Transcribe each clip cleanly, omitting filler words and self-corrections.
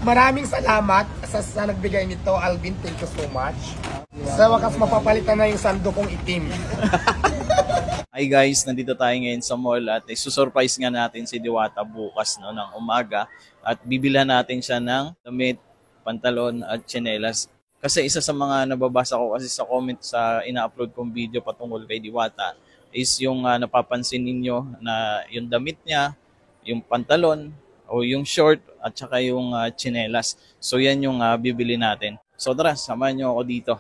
Maraming salamat sa nagbigay nito, Alvin. Thank you so much. Sa wakas mapapalitan na yung sando kong itim. Hi guys, nandito tayo ngayon sa mall at isusurprise nga natin si Diwata bukas no, ng umaga at bibilhan natin siya ng damit, pantalon at tsinelas. Kasi isa sa mga nababasa ko kasi sa comment sa ina-upload kong video patungkol kay Diwata is yung napapansin ninyo na yung damit niya, yung pantalon o yung short at saka yung tsinelas. So yan yung bibili natin. So tara, samahan nyo ako dito.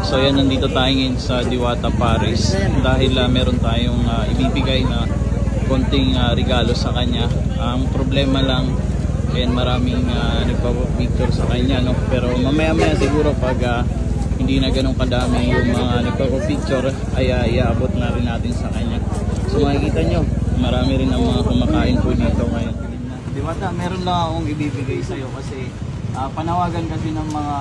So yan, nandito tayo ngayon sa Diwata Paris dahil meron tayong ibibigay na konting regalo sa kanya. Ang problema lang, ayan, maraming nagpapapicture sa kanya, no? Pero mamaya-maya siguro pag hindi na ganun kadami yung mga nagpapapicture ay iaabot na rin natin sa kanya. So makikita nyo, marami rin ang mga kumakain po dito ngayon. Diwata, meron lang akong ibibigay sa'yo kasi panawagan kasi ng mga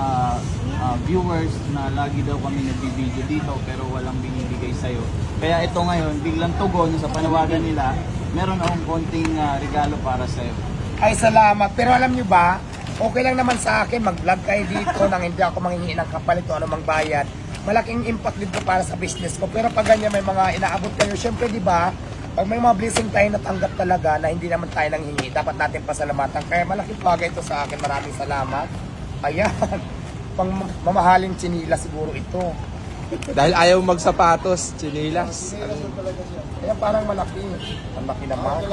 viewers na lagi daw kami nagbibideo dito pero walang binibigay sa'yo. Kaya ito ngayon, biglang tugon sa panawagan nila, meron akong konting regalo para sa'yo. Ay, salamat. Pero alam nyo ba, okay lang naman sa akin mag-vlog kayo dito nang hindi ako manghihingi ng kapalit o anumang bayad. Malaking impact dito para sa business ko. Pero pag ganyan may mga inaabot kayo, syempre di ba, pag may mga blessing tayo natanggap talaga na hindi naman tayo nanghingi, dapat natin pasalamatan. Kaya malaking bagay ito sa akin. Maraming salamat. Ayan. Pang mamahaling tsinila siguro ito. Dahil ayaw magsapatos, tsinilas. Kaya parang malaki. Ang laki naman.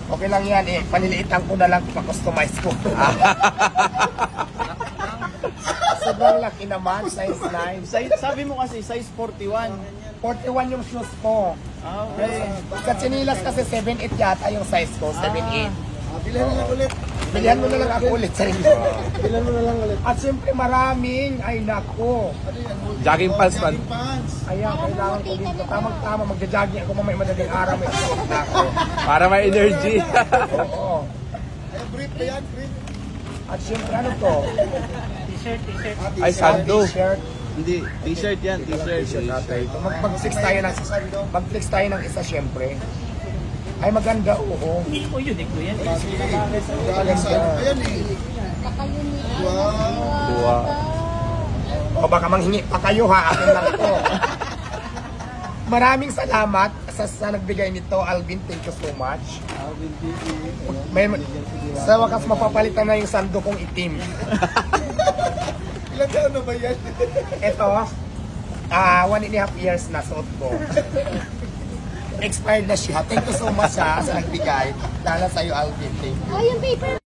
Okay lang yan eh. Paniliitan ko na lang, pa-customize ko. Sobrang laki naman. Size 9. Sabi mo kasi size 41. 41 yung shoes ko. Okay. Sa tsinilas kasi 7'8 yata yung size ko. 7'8. Bilhan mo na ulit. Bilhan mo na lang ako ulit sa inyo. Bilhan mo na lang ulit. At siyempre maraming, ay nako. Jogging pants man. Ayan, kailangan ko dito. Tamang-tama, magja-jogging ako mamaya madaling araw. May isang na ako. Para may energy. Oo. Brief ba yan? Brief? At siyempre ano to? T-shirt. Ay, sando. T-shirt. Hindi, t-shirt yan, t-shirt. Mag-flex tayo ng isa siyempre. Ay maganda, oo. Oh, unique ko yan. Ayan eh. Wow. O baka manghingi pa kayo ha, akin lang ito. Maraming salamat sa nagbigay nito, Alvin. Thank you so much. Sa wakas mapapalitan na yung sando kong itim. Ilan taon na ba yan? Ito, 1.5 years na suot ko. Expired na siya. Thank you so much ha, sa nagbigay. Lalo sa'yo, Alvin. Thank you.